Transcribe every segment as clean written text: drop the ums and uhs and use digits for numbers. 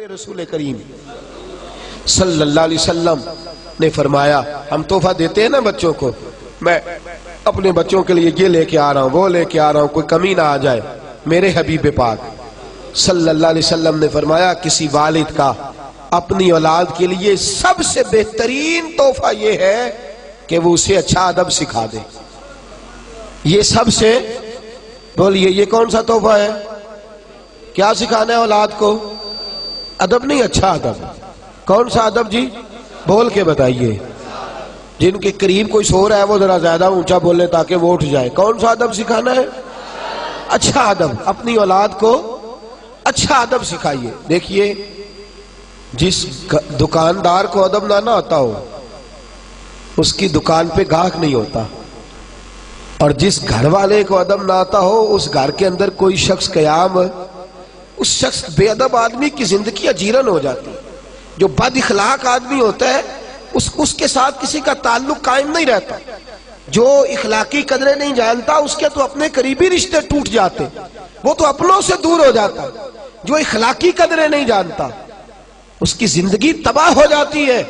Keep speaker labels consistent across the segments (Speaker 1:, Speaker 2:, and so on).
Speaker 1: میرے رسول کریم صلی اللہ علیہ وسلم نے فرمایا ہم تحفہ دیتے ہیں نا بچوں کو، میں اپنے بچوں کے لیے یہ لے کے آ رہا ہوں وہ لے کے آ رہا ہوں، کوئی کمی نہ آ جائے۔ میرے حبیب پاک صلی اللہ علیہ وسلم نے فرمایا کسی والد کا اپنی اولاد کے لیے سب سے بہترین تحفہ یہ ہے کہ وہ اسے اچھا ادب سکھا دے۔ یہ سب سے بولیے یہ کون سا تحفہ ہے؟ کیا سکھانا ہے اولاد کو؟ ادب نہیں، اچھا ادب۔ کون سا ادب جی؟ بول کے بتائیے۔ جن کے قریب کوئی سو رہا ہے وہ ذرا زیادہ اونچا بولے تاکہ وہ اٹھ جائے۔ کون سا ادب سکھانا ہے؟ اچھا ادب۔ اپنی اولاد کو اچھا ادب سکھائیے۔ دیکھیے جس دکاندار کو ادب نہ آتا ہو اس کی دکان پہ گاہک نہیں ہوتا، اور جس گھر والے کو ادب نہ آتا ہو اس گھر کے اندر کوئی شخص قیام، اس شخص بے ادب آدمی کی زندگی اجیرن ہو جاتی۔ جو بد اخلاق آدمی ہوتا ہے اس کے ساتھ کسی کا تعلق قائم نہیں رہتا۔ جو اخلاقی قدریں نہیں جانتا اس کے تو اپنے قریبی رشتے ٹوٹ جاتے، وہ تو اپنوں سے دور ہو جاتا۔ جو اخلاقی قدریں نہیں جانتا اس کی زندگی تباہ ہو جاتی ہے۔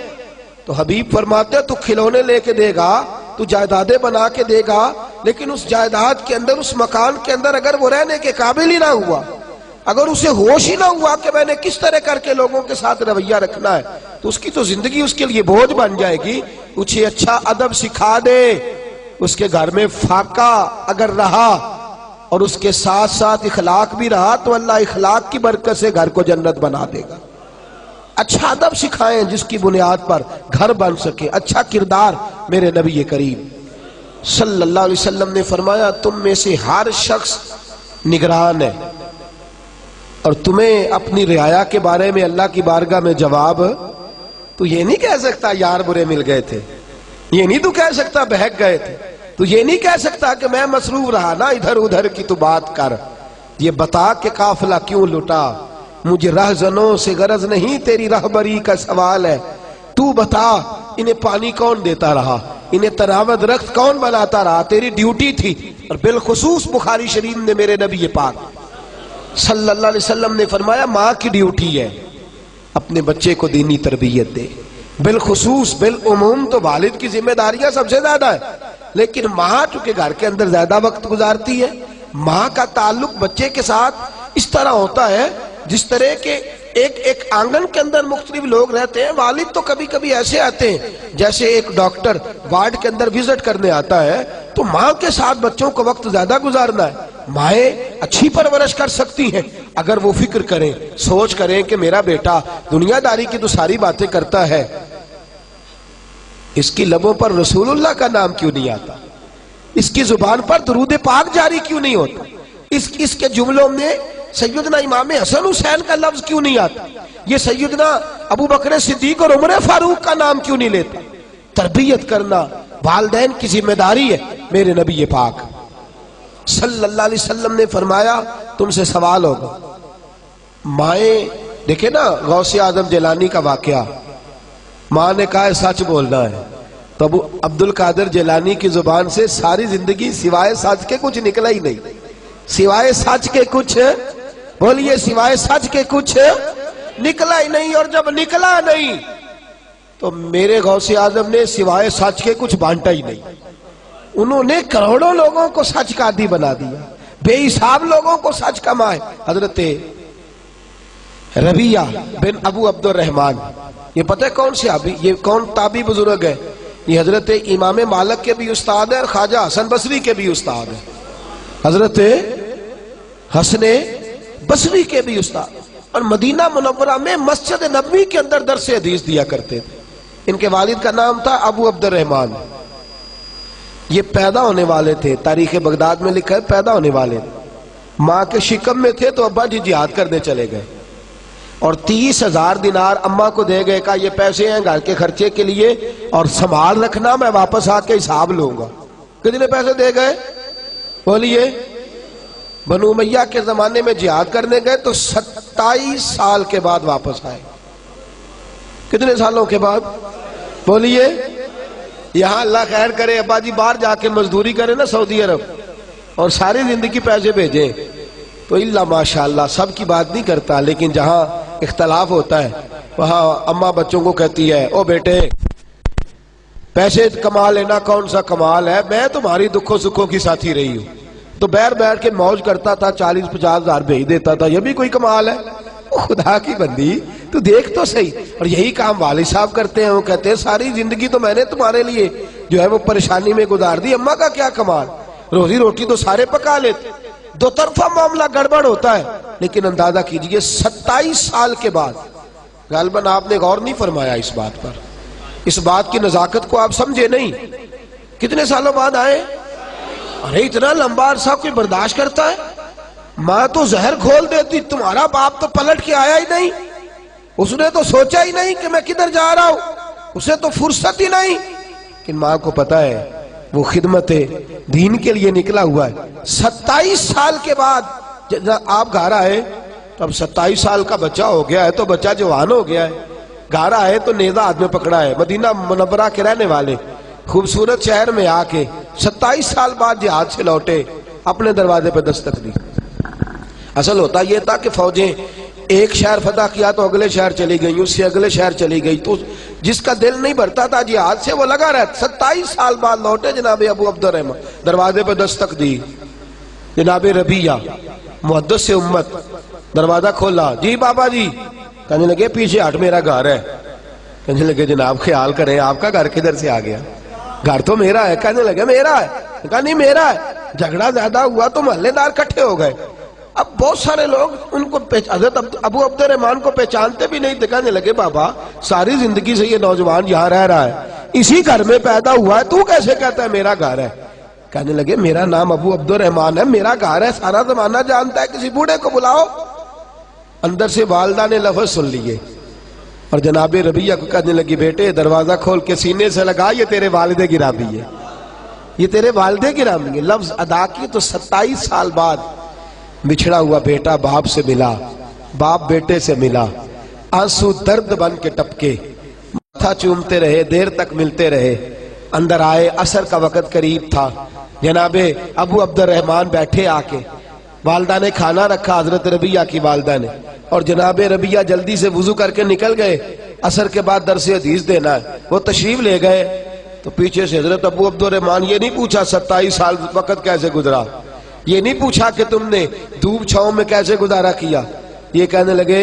Speaker 1: تو حبیب فرماتے تو کھلونے لے کے دے گا، تو جائیدادیں بنا کے دے گا، لیکن اس جائیداد کے اندر، اس مکان کے اندر اگر وہ رہنے کے قابل ہی نہ ہوا، اگر اسے ہوش ہی نہ ہوا کہ میں نے کس طرح کر کے لوگوں کے ساتھ رویہ رکھنا ہے، تو اس کی تو زندگی اس کے لیے بوجھ بن جائے گی۔ اسے اچھا ادب سکھا دے، اس کے گھر میں فاقہ اگر رہا اور اس کے ساتھ ساتھ اخلاق بھی رہا تو اللہ اخلاق کی برکت سے گھر کو جنت بنا دے گا۔ اچھا ادب سکھائیں جس کی بنیاد پر گھر بن سکے، اچھا کردار۔ میرے نبی کریم صلی اللہ علیہ وسلم نے فرمایا تم میں سے ہر شخص نگران ہے، اور تمہیں اپنی رعایا کے بارے میں اللہ کی بارگاہ میں جواب تو یہ نہیں کہہ سکتا یار برے مل گئے تھے، یہ نہیں تو کہہ سکتا بہک گئے تھے، تو یہ نہیں کہہ سکتا کہ میں مصروف رہا نا، ادھر ادھر کی تو بات کر، یہ بتا کہ قافلہ کیوں لٹا، مجھے رہزنوں سے غرض نہیں تیری رہبری کا سوال ہے، تو بتا انہیں پانی کون دیتا رہا، انہیں تناوت رخت کون بناتا رہا، تیری ڈیوٹی تھی۔ اور بالخصوص بخاری شریف نے میرے نبی پاک صلی اللہ علیہ وسلم نے فرمایا ماں کی ڈیوٹی ہے اپنے بچے کو دینی تربیت دے۔ بالخصوص بالعموم تو والد کی ذمہ داریاں سب سے زیادہ ہے، لیکن ماں چونکہ گھر کے اندر زیادہ وقت گزارتی ہے، ماں کا تعلق بچے کے ساتھ اس طرح ہوتا ہے جس طرح کہ ایک آنگن کے اندر مختلف لوگ رہتے ہیں۔ والد تو کبھی کبھی ایسے آتے ہیں جیسے ایک ڈاکٹر وارڈ کے اندر وزٹ کرنے آتا ہے، تو ماں کے ساتھ بچوں کو وقت زیادہ گزارنا ہے۔ مائیں اچھی پرورش کر سکتی ہیں اگر وہ فکر کریں، سوچ کریں کہ میرا بیٹا دنیا داری کی تو ساری باتیں کرتا ہے، اس کی لبوں پر رسول اللہ کا نام کیوں نہیں آتا، اس کی زبان پر درود پاک جاری کیوں نہیں ہوتا، اس کے جملوں میں سیدنا امام حسن حسین کا لفظ کیوں نہیں آتا، یہ سیدنا ابو بکر صدیق اور عمر فاروق کا نام کیوں نہیں لیتا۔ تربیت کرنا والدین کی ذمہ داری ہے۔ میرے نبی پاک صلی اللہ علیہ وسلم نے فرمایا تم سے سوال ہوگا، مائیں دیکھیں نا غوث اعظم جیلانی کا واقعہ، ماں نے کہا ہے سچ بولنا ہے، تو ابو عبد القادر جیلانی کی زبان سے ساری زندگی سوائے سچ کے کچھ نکلا ہی نہیں، سوائے سچ کے کچھ بولیے، سوائے سچ کے کچھ نکلا ہی نہیں۔ اور جب نکلا نہیں تو میرے غوث اعظم نے سوائے سچ کے کچھ بانٹا ہی نہیں، انہوں نے کروڑوں لوگوں کو سچ کا عادی بنا دیا، بے حساب لوگوں کو سچ کا ماں ہے۔ حضرت ربیہ بن ابو عبد الرحمن، یہ پتہ ہے کون سی یہ کون تابعی بزرگ ہے؟ یہ حضرت امام مالک کے بھی استاد ہیں اور خواجہ حسن بصری کے بھی استاد ہیں، حضرت حسن بصری کے بھی استاد، اور مدینہ منورہ میں مسجد نبوی کے اندر درس حدیث دیا کرتے تھے۔ ان کے والد کا نام تھا ابو عبد الرحمن، یہ پیدا ہونے والے تھے، تاریخ بغداد میں لکھا ہے پیدا ہونے والے، ماں کے شکم میں تھے تو ابا جی جہاد کرنے چلے گئے، اور 30,000 دینار اماں کو دے گئے، کہا یہ پیسے ہیں گھر کے خرچے کے لیے اور سنبھال رکھنا، میں واپس آ کے حساب لوں گا۔ کتنے پیسے دے گئے بولیے؟ بنو امیہ کے زمانے میں جہاد کرنے گئے تو 27 سال کے بعد واپس آئے۔ کتنے سالوں کے بعد بولیے؟ یہاں اللہ خیر کرے ابا جی باہر جا کے مزدوری کرے نا سعودی عرب اور ساری زندگی پیسے بھیجیں تو اللہ ماشاءاللہ سب کی بات نہیں کرتا، لیکن جہاں اختلاف ہوتا ہے، وہاں اماں بچوں کو کہتی ہے او بیٹے پیسے کما لینا کون سا کمال ہے، میں تمہاری دکھوں سکھوں کی ساتھی رہی ہوں، تو بیٹھ کے موج کرتا تھا، 40-50 ہزار بھیج دیتا تھا، یہ بھی کوئی کمال ہے؟ خدا کی بندی تو دیکھ تو صحیح۔ اور یہی کام والد صاحب کرتے ہیں، وہ کہتے ہیں ساری زندگی تو میں نے تمہارے لیے جو ہے وہ پریشانی میں گزار دی، اماں کا کیا کمال، روزی روٹی تو سارے پکا لیتے۔ دو طرفہ معاملہ گڑبڑ ہوتا ہے، لیکن اندازہ کیجئے 27 سال کے بعد، غالباً آپ نے غور نہیں فرمایا اس بات پر، اس بات کی نزاکت کو آپ سمجھے نہیں، کتنے سالوں بعد آئے؟ ارے اتنا لمبا عرصہ کوئی برداشت کرتا ہے؟ ماں تو زہر کھول دیتی، تمہارا باپ تو پلٹ کے آیا ہی نہیں، اس نے تو سوچا ہی نہیں کہ میں کدھر جا رہا ہوں، اسے تو فرصت ہی نہیں۔ کہ ماں کو پتا ہے وہ خدمت دین کے لیے نکلا ہوا ہے۔ 27 سال کے بعد جب آپ گھر آئے تو اب 27 سال کا بچہ ہو گیا ہے، تو بچہ جوان ہو گیا ہے، گھر آئے تو نیزہ ہاتھ میں پکڑا ہے، مدینہ منورہ کے رہنے والے خوبصورت شہر میں آ کے 27 سال بعد جہاد سے لوٹے، اپنے دروازے پہ دستک دی۔ اصل ہوتا یہ تھا کہ فوجیں ایک شہر فتح کیا تو اگلے شہر چلی گئی، اس سے اگلے شہر چلی گئی، تو جس کا دل نہیں بھرتا تھا جہاد سے وہ لگا رہتا۔ 27 سال بعد لوٹے جناب ابو عبد الرحمن، دروازے پہ دستک دی، جناب ربیہ محدث امت، دروازہ کھولا، جی بابا جی، کہنے لگے پیچھے ہٹ میرا گھر ہے، کہنے لگے جناب خیال کریں آپ کا گھر کدھر سے آ گیا، گھر تو میرا ہے، کہنے لگے میرا ہے، کہا نہیں میرا ہے، جھگڑا زیادہ ہوا تو محلے دار کٹھے ہو گئے، اب بہت سارے لوگ ان کو حضرت ابو عبد الرحمن کو پہچانتے بھی نہیں، کہنے لگے بابا ساری زندگی سے یہ نوجوان یہاں رہ رہا ہے، اسی گھر میں پیدا ہوا ہے، تو کیسے کہتا ہے میرا گھر ہے؟ کہنے لگے میرا نام ابو عبد الرحمن ہے، میرا گھر ہے، سارا زمانہ جانتا ہے، کسی بوڑھے کو بلاؤ۔ اندر سے والدہ نے لفظ سن لیے اور جناب ربیہ کو کہنے لگی بیٹے دروازہ کھول کے سینے سے لگا، یہ تیرے والد گرامی ہے، یہ تیرے والد گرامی ہے۔ لفظ ادا کی تو 27 سال بعد بچھڑا ہوا بیٹا باپ سے ملا، باپ بیٹے سے ملا، آنسو درد بن کے ٹپکے، ماتھا چومتے رہے، دیر تک ملتے رہے، اندر آئے، عصر کا وقت قریب تھا، جناب ابو عبد الرحمن بیٹھے آ کے، والدہ نے کھانا رکھا، حضرت ربیہ کی والدہ نے، اور جناب ربیہ جلدی سے وضو کر کے نکل گئے، عصر کے بعد درس حدیث دینا ہے، وہ تشریف لے گئے تو پیچھے سے حضرت ابو عبد الرحمن یہ نہیں پوچھا 27 سال وقت کیسے گزرا، یہ نہیں پوچھا کہ تم نے دھوپ چھاؤں میں کیسے گزارا کیا، یہ کہنے لگے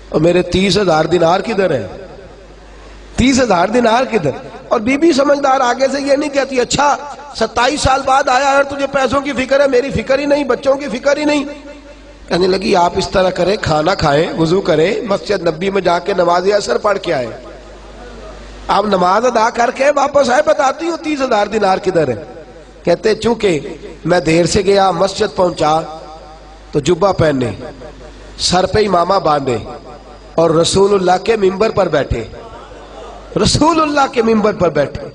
Speaker 1: اور میرے 30,000 دینار کدھر ہیں، 30,000 دینار کدھر؟ اور بی بی سمجھدار آگے سے یہ نہیں کہتی اچھا 27 سال بعد آیا اور تجھے پیسوں کی فکر ہے، میری فکر ہی نہیں، بچوں کی فکر ہی نہیں۔ کہنے لگی آپ اس طرح کریں، کھانا کھائیں، وضو کریں، مسجد نبی میں جا کے نماز عصر پڑھ کے آئے، آپ نماز ادا کر کے واپس آئے، بتاتی ہوں 30,000 دینار کدھر ہے۔ کہتے چونکہ میں دیر سے گیا، مسجد پہنچا تو جبہ پہنے، سر پہ امامہ باندھے اور رسول اللہ کے ممبر پر بیٹھے، رسول اللہ کے ممبر پر بیٹھے،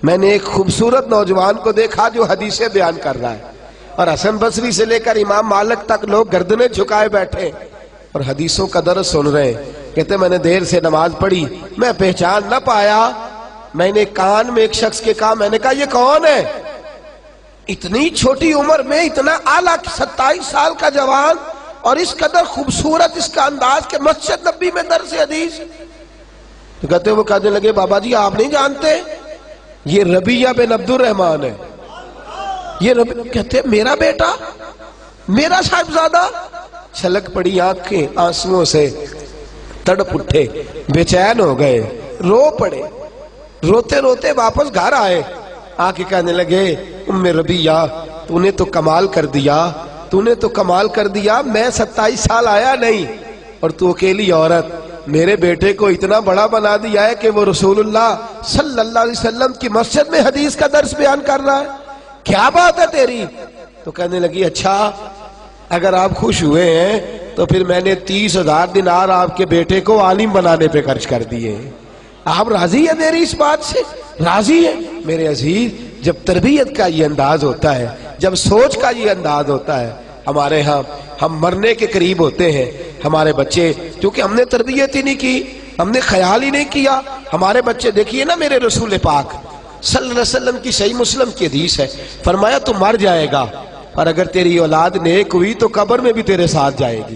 Speaker 1: میں نے ایک خوبصورت نوجوان کو دیکھا جو حدیثیں بیان کر رہا ہے، اور حسن بصری سے لے کر امام مالک تک لوگ گردنیں جھکائے بیٹھے اور حدیثوں کا درس سن رہے ہیں۔ کہتے میں نے دیر سے نماز پڑھی، میں پہچان نہ پایا، میں نے کان میں ایک شخص کے کہا، میں نے کہا یہ کون ہے؟ اتنی چھوٹی عمر میں اتنا اعلیٰ 27 سال کا جوان اور اس قدر خوبصورت اس کا انداز کہ مسجد نبی میں درس حدیث۔ تو کہتے وہ کہنے لگے بابا جی آپ نہیں جانتے یہ ربیہ بن عبد الرحمن ہے، یہ کہتے میرا بیٹا، میرا صاحبزادہ۔ چھلک پڑی آنکھیں آنسوؤں سے، تڑپ اٹھے، بے چین ہو گئے، رو پڑے، روتے روتے واپس گھر آئے، آ کے کہنے لگے ام ربیہ تو نے تو کمال کر دیا، تو نے تو کمال کر دیا، میں 27 سال آیا نہیں اور تو اکیلی عورت میرے بیٹے کو اتنا بڑا بنا دیا ہے کہ وہ رسول اللہ صلی اللہ علیہ وسلم کی مسجد میں حدیث کا درس بیان کر رہا ہے، کیا بات ہے تیری؟ تو کہنے لگی اچھا اگر آپ خوش ہوئے ہیں تو پھر میں نے 30,000 دینار آپ کے بیٹے کو عالم بنانے پہ خرچ کر دیے، آپ راضی ہیں میری اس بات سے؟ راضی ہیں؟ میرے عزیز جب تربیت کا یہ انداز ہوتا ہے، جب سوچ کا یہ انداز ہوتا ہے، ہمارے ہاں ہم مرنے کے قریب ہوتے ہیں، ہمارے بچے کیونکہ ہم نے تربیت ہی نہیں کی، ہم نے خیال ہی نہیں کیا، ہمارے بچے دیکھیے نا میرے رسول پاک صلی اللہ علیہ وسلم کی صحیح مسلم کی حدیث ہے، فرمایا تو مر جائے گا اور اگر تیری اولاد نیک ہوئی تو قبر میں بھی تیرے ساتھ جائے گی،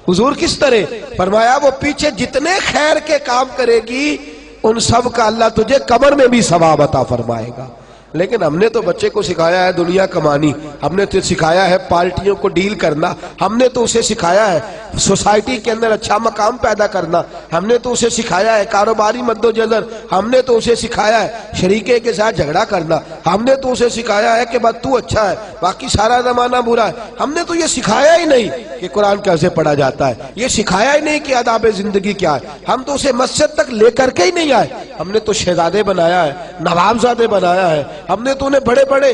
Speaker 1: حضور کس طرح؟ فرمایا وہ پیچھے جتنے خیر کے کام کرے گی ان سب کا اللہ تجھے قبر میں بھی ثواب عطا فرمائے گا۔ لیکن ہم نے تو بچے کو سکھایا ہے دنیا کمانی، ہم نے تو سکھایا ہے پارٹیوں کو ڈیل کرنا، ہم نے تو اسے سکھایا ہے سوسائٹی کے اندر اچھا مقام پیدا کرنا، ہم نے تو اسے سکھایا ہے کاروباری مدوجہد، ہم نے تو اسے سکھایا ہے شریکے کے ساتھ جھگڑا کرنا، ہم نے تو اسے سکھایا ہے کہ بس تو اچھا ہے باقی سارا زمانہ برا ہے۔ ہم نے تو یہ سکھایا ہی نہیں کہ قرآن کیسے پڑھا جاتا ہے، یہ سکھایا ہی نہیں کہ آداب زندگی کیا ہے، ہم تو اسے مسجد تک لے کر کے ہی نہیں آئے۔ ہم نے تو شہزادے بنایا ہے، نوابزادے بنایا ہے، ہم نے تو انہیں بڑے بڑے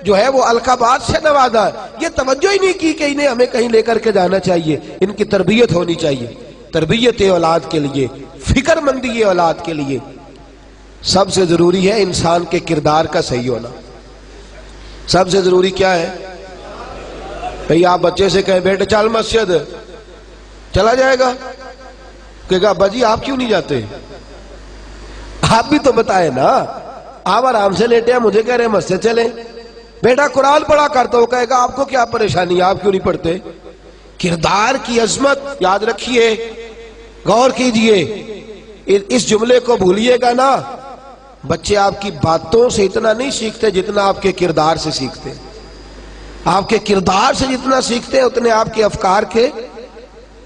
Speaker 1: جو ہے وہ القابات سے نوازا ہے۔ یہ توجہ ہی نہیں کی کہ انہیں ہمیں کہیں لے کر کے جانا چاہیے، ان کی تربیت ہونی چاہیے۔ تربیت اولاد کے لیے، فکر مندی اولاد کے لیے سب سے ضروری ہے انسان کے کردار کا صحیح ہونا۔ سب سے ضروری کیا ہے؟ بھئی آپ بچے سے کہیں بیٹے چل مسجد، چلا جائے گا؟ کہے گا ابا جی آپ کیوں نہیں جاتے؟ آپ بھی تو بتائے نا، آپ آرام سے لیٹے ہیں مجھے کہہ رہے ہیں مسجد چلیں۔ بیٹا قرآن پڑھا کرتا ہو، کہے گا آپ کو کیا پریشانی ہے آپ کیوں نہیں پڑھتے؟ کردار کی عظمت یاد رکھیے، غور کیجئے، اس جملے کو بھولیے گا نا۔ بچے آپ کی باتوں سے اتنا نہیں سیکھتے جتنا آپ کے کردار سے سیکھتے، آپ کے کردار سے جتنا سیکھتے اتنے آپ کے افکار کے،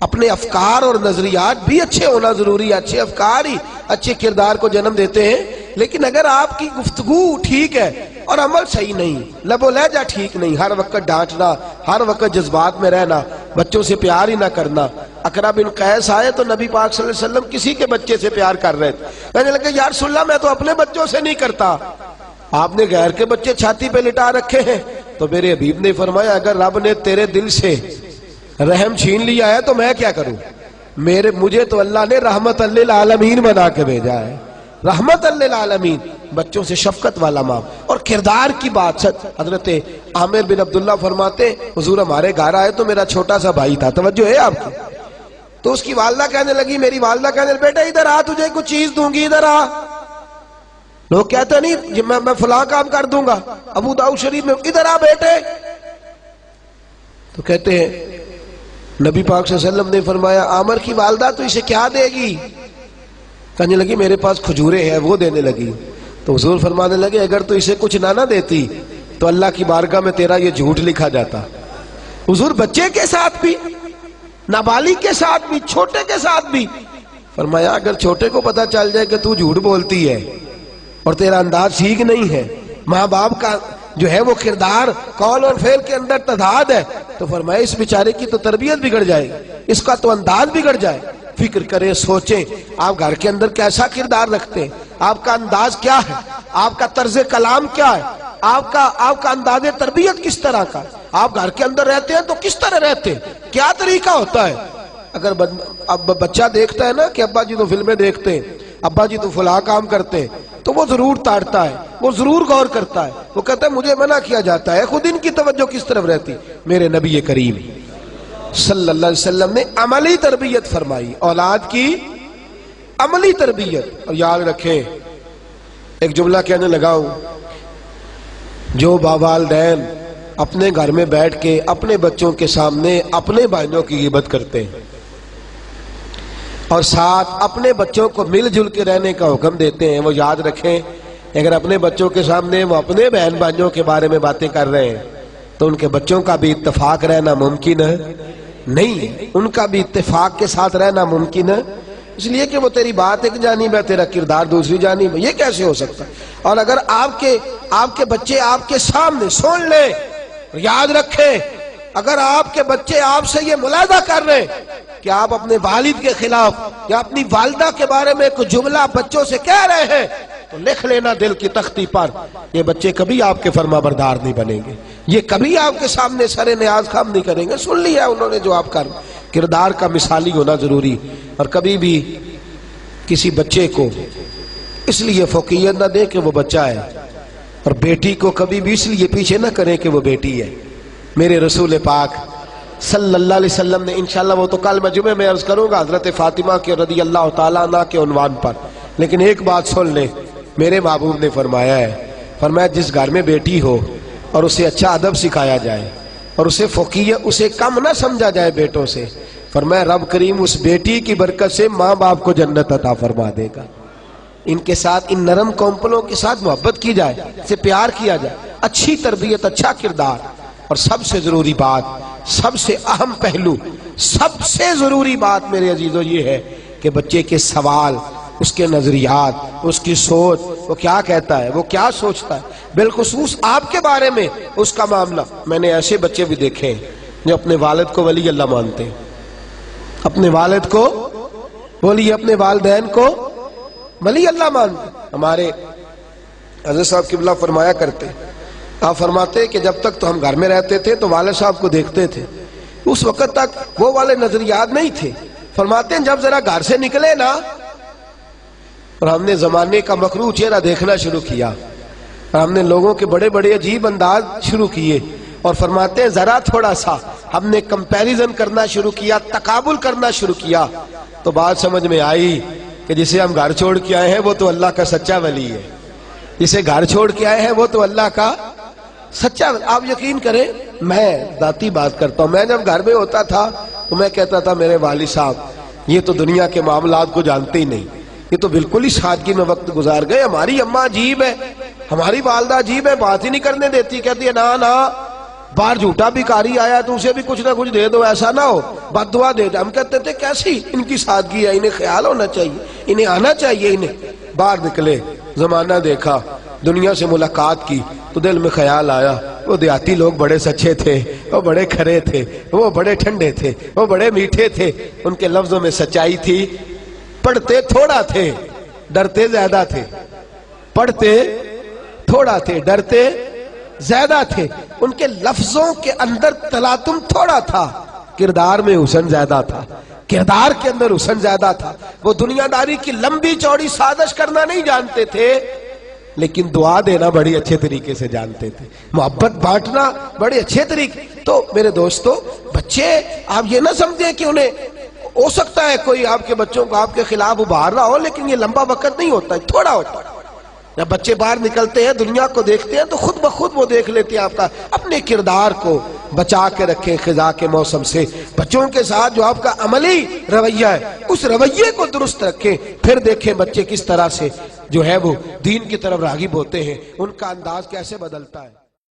Speaker 1: اپنے افکار اور نظریات بھی اچھے ہونا ضروری ہے۔ اچھے افکار ہی اچھے کردار کو جنم دیتے ہیں۔ لیکن اگر آپ کی گفتگو ٹھیک ہے اور عمل صحیح نہیں، لب و لہجہ ٹھیک نہیں، ہر وقت ڈانٹنا، ہر وقت جذبات میں رہنا، بچوں سے پیار ہی نہ کرنا۔ اقرا بن قیس آئے تو نبی پاک صلی اللہ علیہ وسلم کسی کے بچے سے پیار کر رہے تھے، کہنے لگے یا رسول اللہ میں تو اپنے بچوں سے نہیں کرتا، آپ نے غیر کے بچے چھاتی پہ لٹا رکھے ہیں۔ تو میرے حبیب نے فرمایا اگر رب نے تیرے دل سے رحم چھین لیا ہے تو میں کیا کروں؟ مجھے تو اللہ نے رحمت للعالمین بنا کے بھیجا ہے، رحمت للعالمین، بچوں سے شفقت والا ماں۔ اور کردار کی بات، حضرت عامر بن عبداللہ فرماتے حضور ہمارے گھر آئے تو میرا چھوٹا سا بھائی تھا، توجہ ہے آپ کی؟ تو اس کی والدہ کہنے لگی، میری والدہ کہنے لگی بیٹا ادھر آ تجھے کچھ چیز دوں گی، ادھر آ۔ لوگ کہتے نہیں میں فلاں کام کر دوں گا، ابو داؤد شریف میں ادھر آ بیٹے، تو کہتے ہیں نبی پاک صلی اللہ علیہ وسلم نے فرمایا عامر کی والدہ تو اسے کیا دے گی؟ کہنے لگی میرے پاس کھجورے ہیں، وہ دینے لگی۔ تو حضور فرمانے لگے اگر تو اسے کچھ نہ دیتی تو اللہ کی بارگاہ میں تیرا یہ جھوٹ لکھا جاتا۔ حضور بچے کے ساتھ بھی، نابالغ کے ساتھ بھی، چھوٹے کے ساتھ بھی فرمایا اگر چھوٹے کو پتا چل جائے کہ تو جھوٹ بولتی ہے اور تیرا انداز ٹھیک نہیں ہے، ماں باپ کا جو ہے وہ کردار قول اور فعل کے اندر تضاد ہے، تو فرمایا اس بیچارے کی تو تربیت بگڑ جائے گی، اس کا تو انداز بگڑ جائے۔ فکر کریں، سوچیں آپ گھر کے اندر کیسا کردار رکھتے ہیں، آپ کا انداز کیا ہے، آپ کا طرز کلام کیا ہے، آپ کا انداز تربیت کس طرح کا، آپ گھر کے اندر رہتے ہیں تو کس طرح رہتے ہیں، کیا طریقہ ہوتا ہے۔ اگر اب بچہ دیکھتا ہے نا کہ ابا جی تو فلمیں دیکھتے ہیں، ابا جی تو فلاں کام کرتے ہیں، تو وہ ضرور تاڑتا ہے، وہ ضرور غور کرتا ہے، وہ کہتا ہے مجھے منع کیا جاتا ہے، خود ان کی توجہ کس طرف رہتی۔ میرے نبی کریم صلی اللہ علیہ وسلم نے عملی تربیت فرمائی، اولاد کی عملی تربیت۔ اور یاد رکھیں ایک جملہ کہنے لگا ہوں، جو والدین اپنے گھر میں بیٹھ کے اپنے بچوں کے سامنے اپنے بھائیوں کی غیبت کرتے ہیں اور ساتھ اپنے بچوں کو مل جل کے رہنے کا حکم دیتے ہیں، وہ یاد رکھیں اگر اپنے بچوں کے سامنے وہ اپنے بہن بھائیوں کے بارے میں باتیں کر رہے ہیں تو ان کے بچوں کا بھی اتفاق رہنا ممکن ہے نہیں، ان کا بھی اتفاق کے ساتھ رہنا ممکن ہے، اس لیے کہ وہ تیری بات ایک جانب ہے، تیرا کردار دوسری جانب ہے، یہ کیسے ہو سکتا ہے؟ اور اگر آپ کے بچے آپ کے سامنے سن لیں، یاد رکھیں اگر آپ کے بچے آپ سے یہ ملاحظہ کر رہے ہیں کہ آپ اپنے والد کے خلاف یا اپنی والدہ کے بارے میں کوئی جملہ بچوں سے کہہ رہے ہیں تو لکھ لینا دل کی تختی پر، یہ بچے کبھی آپ کے فرما بردار نہیں بنیں گے، یہ کبھی آپ کے سامنے سر نیاز خم نہیں کریں گے۔ سن لیا انہوں نے جو آپ کا کردار کا مثالی ہونا ضروری۔ اور کبھی بھی کسی بچے کو اس لیے فوقیت نہ دیں کہ وہ بچہ ہے، اور بیٹی کو کبھی بھی اس لیے پیچھے نہ کریں کہ وہ بیٹی ہے۔ میرے رسول پاک صلی اللہ علیہ وسلم نے انشاءاللہ وہ تو کل میں جمعے میں عرض کروں گا حضرت فاطمہ کے رضی اللہ تعالیٰ عنہ کے عنوان پر، لیکن ایک بات سن لیں، میرے محبوب نے فرمایا جس گھر میں بیٹی ہو اور اسے اچھا ادب سکھایا جائے اور اسے فوقیت، اسے کم نہ سمجھا جائے بیٹوں سے، فرمایا رب کریم اس بیٹی کی برکت سے ماں باپ کو جنت عطا فرما دے گا۔ ان کے ساتھ، ان نرم کونپلوں کے ساتھ محبت کی جائے، سے پیار کیا جائے، اچھی تربیت، اچھا کردار، اور سب سے ضروری بات، سب سے اہم پہلو، سب سے ضروری بات میرے عزیزو یہ ہے کہ بچے کے سوال، اس کے نظریات، اس کی سوچ، وہ کیا کہتا ہے، وہ کیا سوچتا ہے، بالخصوص آپ کے بارے میں اس کا معاملہ۔ میں نے ایسے بچے بھی دیکھے ہیں جو اپنے والد کو ولی اللہ مانتے ہیں، اپنے والد کو، بولیے، اپنے والدین کو ولی اللہ مانتے۔ ہمارے حضرت صاحب قبلہ فرمایا کرتے، آپ فرماتے کہ جب تک تو ہم گھر میں رہتے تھے تو والد صاحب کو دیکھتے تھے، اس وقت تک وہ والے نظریات نہیں تھے۔ فرماتے ہیں جب ذرا گھر سے نکلے نا اور ہم نے زمانے کا مکروہ چہرہ دیکھنا شروع کیا، اور ہم نے لوگوں کے بڑے بڑے عجیب انداز شروع کیے، اور فرماتے ہیں ذرا تھوڑا سا ہم نے کمپیریزن کرنا شروع کیا، تقابل کرنا شروع کیا، تو بات سمجھ میں آئی کہ جسے ہم گھر چھوڑ کے آئے ہیں وہ تو اللہ کا سچا ولی ہے، جسے گھر چھوڑ کے آئے ہیں وہ تو اللہ کا سچا ولی۔ آپ یقین کریں، میں ذاتی بات کرتا ہوں، میں جب گھر میں ہوتا تھا تو میں کہتا تھا میرے والد صاحب یہ تو دنیا کے معاملات کو جانتے ہی نہیں، یہ تو بالکل ہی سادگی میں وقت گزار گئے، ہماری اماں عجیب ہے، ہماری والدہ عجیب ہے، بات ہی نہیں کرنے دیتی، کہتی ہے نا نا باہر جھوٹا بھکاری آیا تو اسے بھی کچھ نہ کچھ دے دو، ایسا نہ ہو، بد دعا دے دو۔ ہم کہتے تھے کیسی ان کی سادگی ہے، انہیں خیال ہونا چاہیے، انہیں آنا چاہیے۔ انہیں باہر نکلے، زمانہ دیکھا، دنیا سے ملاقات کی تو دل میں خیال آیا وہ دیہاتی لوگ بڑے سچے تھے، وہ بڑے کھرے تھے، وہ بڑے ٹھنڈے تھے، وہ بڑے میٹھے تھے، ان کے لفظوں میں سچائی تھی، پڑھتے تھوڑا تھے ڈرتے زیادہ تھے، پڑھتے تھوڑا تھے ڈرتے زیادہ تھے، ان کے لفظوں کے اندر تلاطم تھوڑا تھا، کردار میں حسن زیادہ تھا، کردار کے اندر حسن زیادہ تھا۔ وہ دنیا داری کی لمبی چوڑی سازش کرنا نہیں جانتے تھے، لیکن دعا دینا بڑی اچھے طریقے سے جانتے تھے، محبت بانٹنا بڑے اچھے طریقے۔ تو میرے دوستو، بچے آپ یہ نہ سمجھیں کہ انہیں، ہو سکتا ہے کوئی آپ کے بچوں کو آپ کے خلاف ابھار رہا ہو، لیکن یہ لمبا وقت نہیں ہوتا ہے، تھوڑا ہوتا ہے۔ جب بچے باہر نکلتے ہیں، دنیا کو دیکھتے ہیں، تو خود بخود وہ دیکھ لیتے ہیں آپ کا اپنے کردار کو بچا کے رکھیں خزاں کے موسم سے۔ بچوں کے ساتھ جو آپ کا عملی رویہ ہے، اس رویے کو درست رکھیں، پھر دیکھیں بچے کس طرح سے جو ہے وہ دین کی طرف راغب ہوتے ہیں، ان کا انداز کیسے بدلتا ہے۔